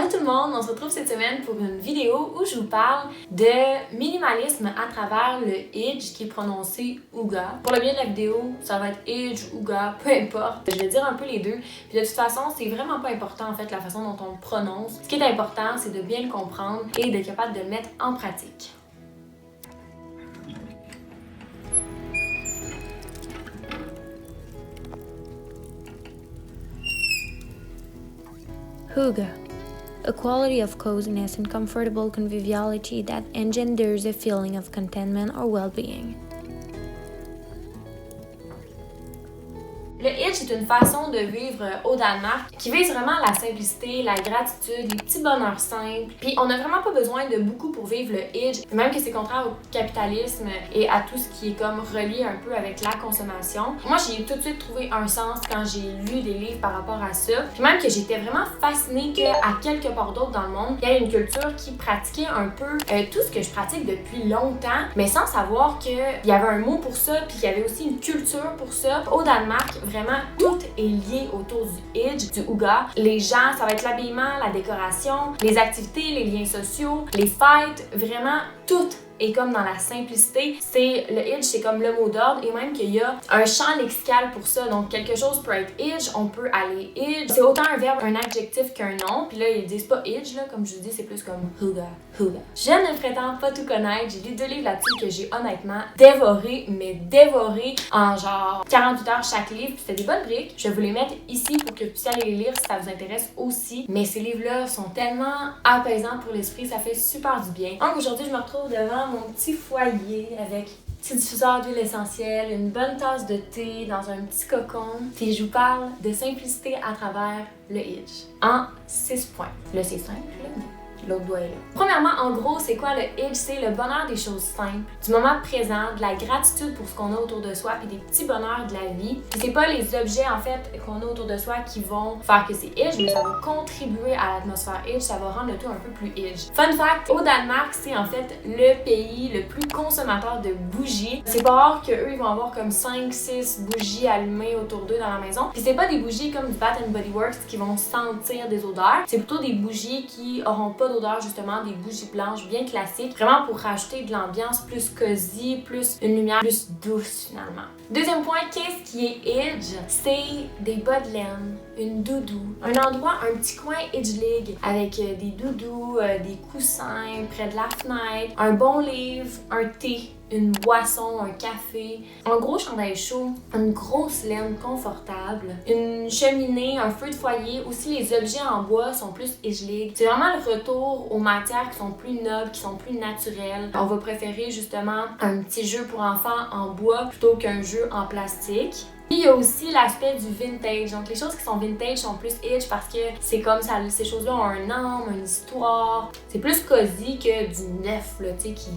Allô tout le monde, on se retrouve cette semaine pour une vidéo où je vous parle de minimalisme à travers le Idj qui est prononcé Ouga. Pour le bien de la vidéo, ça va être Idj, Ouga, peu importe. Je vais dire un peu les deux. Puis de toute façon, c'est vraiment pas important en fait la façon dont on le prononce. Ce qui est important, c'est de bien le comprendre et d'être capable de le mettre en pratique. Hygge, a quality of coziness and comfortable conviviality that engenders a feeling of contentment or well-being. Le Idj, c'est une façon de vivre au Danemark qui vise vraiment la simplicité, la gratitude, les petits bonheurs simples. Puis on n'a vraiment pas besoin de beaucoup pour vivre le Idj, même que c'est contraire au capitalisme et à tout ce qui est comme relié un peu avec la consommation. Moi, j'ai tout de suite trouvé un sens quand j'ai lu des livres par rapport à ça. Puis même que j'étais vraiment fascinée qu'à quelque part d'autre dans le monde, il y a une culture qui pratiquait un peu tout ce que je pratique depuis longtemps, mais sans savoir qu'il y avait un mot pour ça, puis qu'il y avait aussi une culture pour ça. Au Danemark, vraiment, tout est lié autour du Idj, du Ouga. Les gens, ça va être l'habillement, la décoration, les activités, les liens sociaux, les fêtes, vraiment tout. Et comme dans la simplicité, c'est le Idj, c'est comme le mot d'ordre et même qu'il y a un champ lexical pour ça. Donc quelque chose peut être Idj, on peut aller Idj. C'est autant un verbe, un adjectif qu'un nom. Puis là, ils disent pas Idj, là, comme je vous dis, c'est plus comme Hygge, Hygge. Je ne prétends pas tout connaître. J'ai lu 2 livres là-dessus que j'ai honnêtement dévoré, mais dévoré en genre 48 heures chaque livre. Puis c'était des bonnes briques. Je vais vous les mettre ici pour que vous puissiez aller les lire si ça vous intéresse aussi. Mais ces livres-là sont tellement apaisants pour l'esprit, ça fait super du bien. Donc aujourd'hui, je me retrouve devant mon petit foyer avec petit diffuseur d'huile essentielle, une bonne tasse de thé dans un petit cocon. Puis je vous parle de simplicité à travers le Idj en 6 points. Là, c'est simple, là, mais l'autre doigt est là. Premièrement, en gros, c'est quoi le Idj? C'est le bonheur des choses simples, du moment présent, de la gratitude pour ce qu'on a autour de soi, puis des petits bonheurs de la vie. Puis c'est pas les objets, en fait, qu'on a autour de soi qui vont faire que c'est Idj, mais ça va contribuer à l'atmosphère Idj, ça va rendre le tout un peu plus Idj. Fun fact, au Danemark, c'est en fait le pays le plus consommateur de bougies. C'est pas rare qu'eux, ils vont avoir comme 5-6 bougies allumées autour d'eux dans la maison. Puis c'est pas des bougies comme du Bath & Body Works qui vont sentir des odeurs, c'est plutôt des bougies qui auront pas d'odeur, justement, des bougies blanches bien classiques, vraiment pour rajouter de l'ambiance plus cosy, plus une lumière plus douce finalement. Deuxième point, qu'est-ce qui est Idj? C'est des bas de laine, une doudou, un endroit, un petit coin Idjlig avec des doudous, des coussins près de la fenêtre, un bon livre, un thé, une boisson, un café, un gros chandail chaud, une grosse laine confortable, une cheminée, un feu de foyer. Aussi, les objets en bois sont plus Idjlig. C'est vraiment le retour aux matières qui sont plus nobles, qui sont plus naturelles. On va préférer justement un petit jeu pour enfants en bois plutôt qu'un jeu en plastique. Puis il y a aussi l'aspect du vintage. Donc les choses qui sont vintage sont plus Idj parce que c'est comme ça, ces choses-là ont un âme, une histoire. C'est plus cosy que du neuf, là, tu sais, qui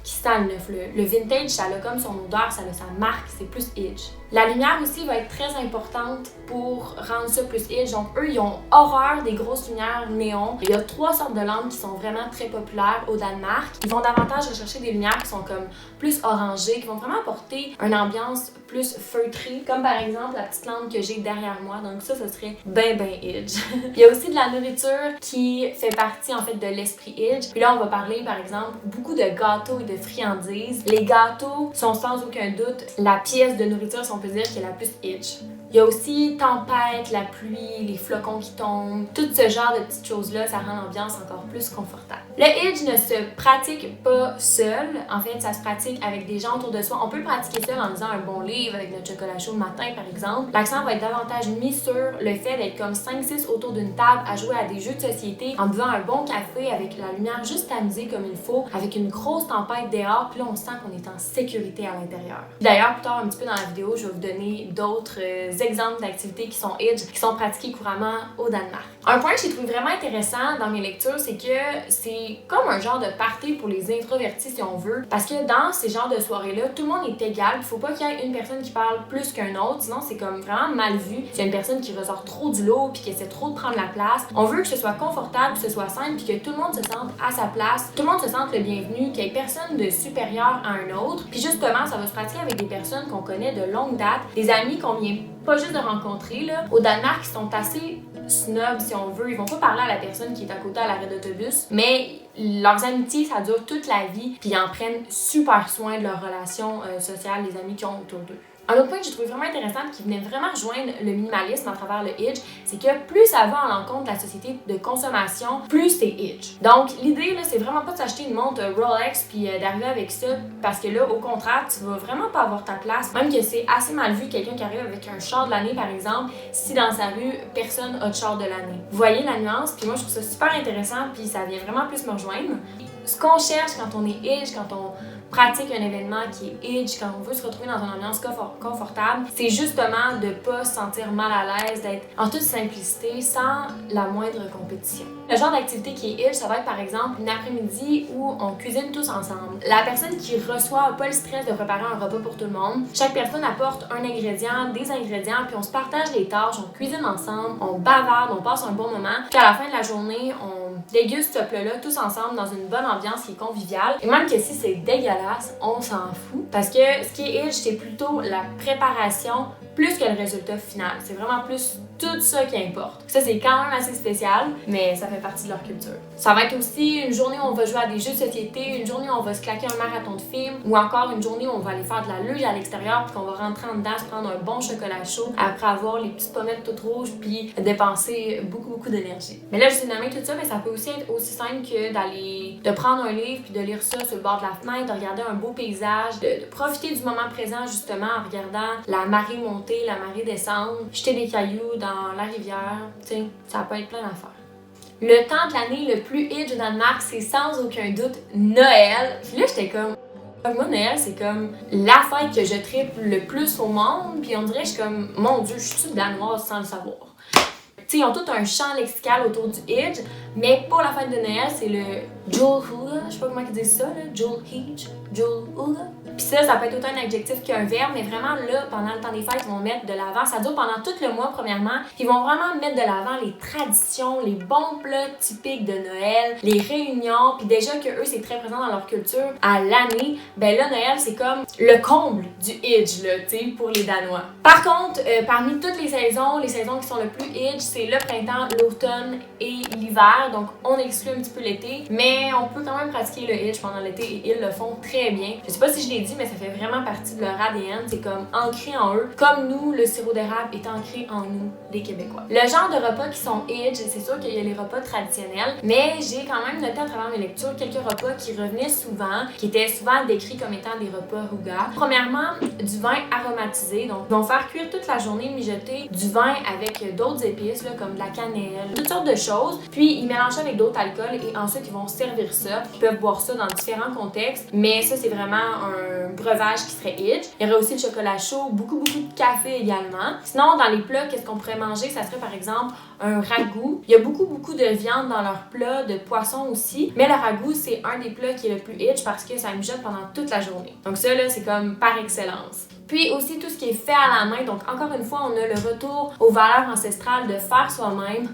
sent le neuf. Le vintage, ça a comme son odeur, ça a sa marque, c'est plus Idj. La lumière aussi va être très importante pour rendre ça plus Idj. Donc eux, ils ont horreur des grosses lumières néon. Il y a 3 sortes de lampes qui sont vraiment très populaires au Danemark. Ils vont davantage rechercher des lumières qui sont comme plus orangées, qui vont vraiment apporter une ambiance plus feutrée, comme par exemple la petite lampe que j'ai derrière moi. Donc ça serait ben Idj. Il y a aussi de la nourriture qui fait partie en fait de l'esprit Idj. Puis là, on va parler par exemple beaucoup de gâteaux et de friandises. Les gâteaux sont sans aucun doute la pièce de nourriture, si on peut dire, qui est la plus Idj. Il y a aussi tempête, la pluie, les flocons qui tombent. Tout ce genre de petites choses-là, ça rend l'ambiance encore plus confortable. Le Idj ne se pratique pas seul. En fait, ça se pratique avec des gens autour de soi. On peut le pratiquer seul en lisant un bon livre avec notre chocolat chaud le matin, par exemple. L'accent va être davantage mis sur le fait d'être comme 5-6 autour d'une table à jouer à des jeux de société en buvant un bon café avec la lumière juste tamisée comme il faut, avec une grosse tempête dehors. Puis là, on sent qu'on est en sécurité à l'intérieur. D'ailleurs, plus tard, un petit peu dans la vidéo, je vais vous donner d'autres exemples d'activités qui sont Idj, qui sont pratiquées couramment au Danemark. Un point que j'ai trouvé vraiment intéressant dans mes lectures, c'est que c'est comme un genre de party pour les introvertis, si on veut, parce que dans ces genres de soirées-là, tout le monde est égal. Il faut pas qu'il y ait une personne qui parle plus qu'un autre, sinon c'est comme vraiment mal vu. S'il y a une personne qui ressort trop du lot puis qui essaie trop de prendre la place, on veut que ce soit confortable, que ce soit simple puis que tout le monde se sente à sa place, tout le monde se sente le bienvenu, qu'il y ait personne de supérieur à un autre. Puis justement, ça va se pratiquer avec des personnes qu'on connaît de longue date, des amis qu'on vient pas juste de rencontrer, là. Au Danemark, ils sont assez snobs, si on veut. Ils vont pas parler à la personne qui est à côté à l'arrêt d'autobus, mais leurs amitiés, ça dure toute la vie, puis ils en prennent super soin de leurs relations sociales, les amis qu'ils ont autour d'eux. Un autre point que j'ai trouvé vraiment intéressant qui venait vraiment rejoindre le minimalisme à travers le Hitch, c'est que plus ça va à l'encontre de la société de consommation, plus c'est Hitch. Donc l'idée là, c'est vraiment pas de s'acheter une montre Rolex puis d'arriver avec ça, parce que là, au contraire, tu vas vraiment pas avoir ta place. Même que c'est assez mal vu quelqu'un qui arrive avec un char de l'année par exemple, si dans sa rue personne a de char de l'année. Vous voyez la nuance, puis moi je trouve ça super intéressant, puis ça vient vraiment plus me rejoindre. Ce qu'on cherche quand on est Hitch, quand on pratique un événement qui est Hitch, quand on veut se retrouver dans une ambiance confortable, c'est justement de pas se sentir mal à l'aise, d'être en toute simplicité, sans la moindre compétition. Le genre d'activité qui est Hitch, ça va être par exemple une après-midi où on cuisine tous ensemble. La personne qui reçoit n'a pas le stress de préparer un repas pour tout le monde. Chaque personne apporte un ingrédient, des ingrédients, puis on se partage les tâches, on cuisine ensemble, on bavarde, on passe un bon moment, puis à la fin de la journée, on déguste ce plat-là tous ensemble dans une bonne ambiance qui est conviviale. Et même que si c'est dégueulasse, on s'en fout. Parce que ce qui est Hitch, c'est plutôt la préparation plus que le résultat final. C'est vraiment plus tout ça qui importe. Ça, c'est quand même assez spécial, mais ça fait partie de leur culture. Ça va être aussi une journée où on va jouer à des jeux de société, une journée où on va se claquer un marathon de films, ou encore une journée où on va aller faire de la luge à l'extérieur, puis qu'on va rentrer en dedans, se prendre un bon chocolat chaud, après avoir les petites pommettes toutes rouges, puis dépenser beaucoup d'énergie. Mais là, je vous ai nommé tout ça, mais ça peut aussi être aussi simple que de prendre un livre, puis de lire ça sur le bord de la fenêtre, de regarder un beau paysage, de profiter du moment présent, justement, en regardant la marée monter, la marée descendre, jeter des cailloux dans la rivière, tu sais, ça peut être plein d'affaires. Le temps de l'année le plus Hitch au Danemark, c'est sans aucun doute Noël. Puis là, j'étais comme... Moi, Noël, c'est comme la fête que je tripe le plus au monde, puis on dirait que je suis comme, mon Dieu, je suis danoise sans le savoir. Tu sais, ils ont tout un champ lexical autour du Hitch, mais pour la fête de Noël, c'est le Julehuga, je sais pas comment ils disent ça, là, Julehuga. Puis ça peut être autant un adjectif qu'un verbe, mais vraiment là, pendant le temps des fêtes, ils vont mettre de l'avant. Ça dure pendant tout le mois, premièrement. Puis ils vont vraiment mettre de l'avant les traditions, les bons plats typiques de Noël, les réunions. Puis déjà que eux, c'est très présent dans leur culture à l'année, ben là, Noël, c'est comme le comble du Hitch, là, tu sais, pour les Danois. Par contre, parmi toutes les saisons qui sont le plus Hitch, c'est le printemps, l'automne et l'hiver. Donc, on exclut un petit peu l'été, mais on peut quand même pratiquer le Hitch pendant l'été et ils le font très bien. Je sais pas si je l'ai dit, mais ça fait vraiment partie de leur ADN. C'est comme ancré en eux. Comme nous, le sirop d'érable est ancré en nous, les Québécois. Le genre de repas qui sont Hitch, c'est sûr qu'il y a les repas traditionnels, mais j'ai quand même noté à travers mes lectures quelques repas qui revenaient souvent, qui étaient souvent décrits comme étant des repas Huga. Premièrement, du vin aromatisé. Donc, ils vont faire cuire toute la journée, mijoter du vin avec d'autres épices, là, comme de la cannelle, toutes sortes de choses. Puis, ils mélangent ça avec d'autres alcools et ensuite, ils vont servir ça. Ils peuvent boire ça dans différents contextes, mais ça, c'est vraiment un breuvage qui serait Hitch. Il y aurait aussi le chocolat chaud, beaucoup de café également. Sinon, dans les plats, qu'est-ce qu'on pourrait manger? Ça serait par exemple un ragoût. Il y a beaucoup de viande dans leur plat, de poisson aussi. Mais le ragoût, c'est un des plats qui est le plus Hitch parce que ça mijote pendant toute la journée. Donc ça, là, c'est comme par excellence. Puis aussi tout ce qui est fait à la main. Donc encore une fois, on a le retour aux valeurs ancestrales de faire soi-même.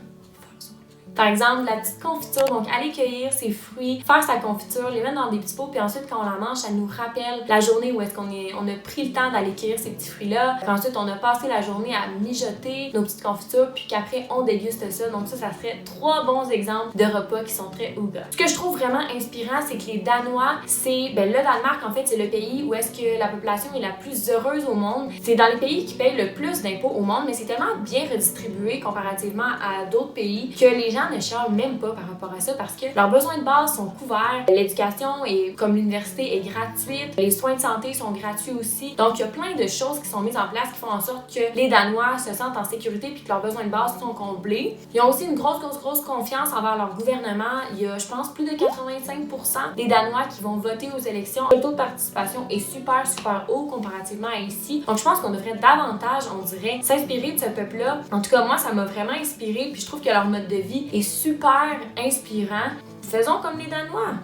Par exemple, la petite confiture, donc aller cueillir ses fruits, faire sa confiture, les mettre dans des petits pots, puis ensuite quand on la mange, ça nous rappelle la journée où est-ce qu'on a pris le temps d'aller cueillir ces petits fruits-là. Puis ensuite, on a passé la journée à mijoter nos petites confitures, puis qu'après, on déguste ça. Donc ça serait 3 bons exemples de repas qui sont très Huga. Ce que je trouve vraiment inspirant, c'est que les Danois, le Danemark, en fait, c'est le pays où est-ce que la population est la plus heureuse au monde. C'est dans les pays qui payent le plus d'impôts au monde, mais c'est tellement bien redistribué comparativement à d'autres pays que les gens ne chialent même pas par rapport à ça parce que leurs besoins de base sont couverts. L'éducation, comme l'université, est gratuite. Les soins de santé sont gratuits aussi. Donc, il y a plein de choses qui sont mises en place qui font en sorte que les Danois se sentent en sécurité puis que leurs besoins de base sont comblés. Ils ont aussi une grosse confiance envers leur gouvernement. Il y a, je pense, plus de 85% des Danois qui vont voter aux élections. Le taux de participation est super haut comparativement à ici. Donc, je pense qu'on devrait davantage, on dirait, s'inspirer de ce peuple-là. En tout cas, moi, ça m'a vraiment inspiré puis je trouve que leur mode de vie est super inspirant. Faisons comme les Danois.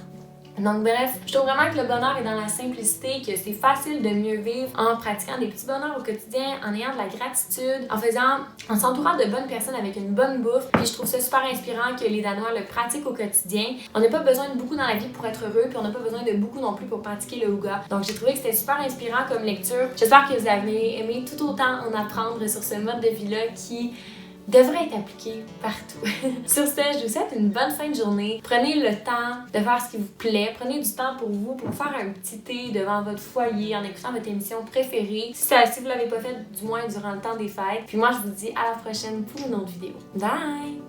Donc bref, je trouve vraiment que le bonheur est dans la simplicité, que c'est facile de mieux vivre en pratiquant des petits bonheurs au quotidien, en ayant de la gratitude, en s'entourant de bonnes personnes avec une bonne bouffe. Puis je trouve ça super inspirant que les Danois le pratiquent au quotidien. On n'a pas besoin de beaucoup dans la vie pour être heureux, puis on n'a pas besoin de beaucoup non plus pour pratiquer le yoga. Donc j'ai trouvé que c'était super inspirant comme lecture. J'espère que vous avez aimé tout autant en apprendre sur ce mode de vie-là qui devrait être appliqué partout. Sur ce, je vous souhaite une bonne fin de journée. Prenez le temps de faire ce qui vous plaît. Prenez du temps pour vous, pour faire un petit thé devant votre foyer en écoutant votre émission préférée. Si vous l'avez pas fait, du moins durant le temps des fêtes. Puis moi, je vous dis à la prochaine pour une autre vidéo. Bye!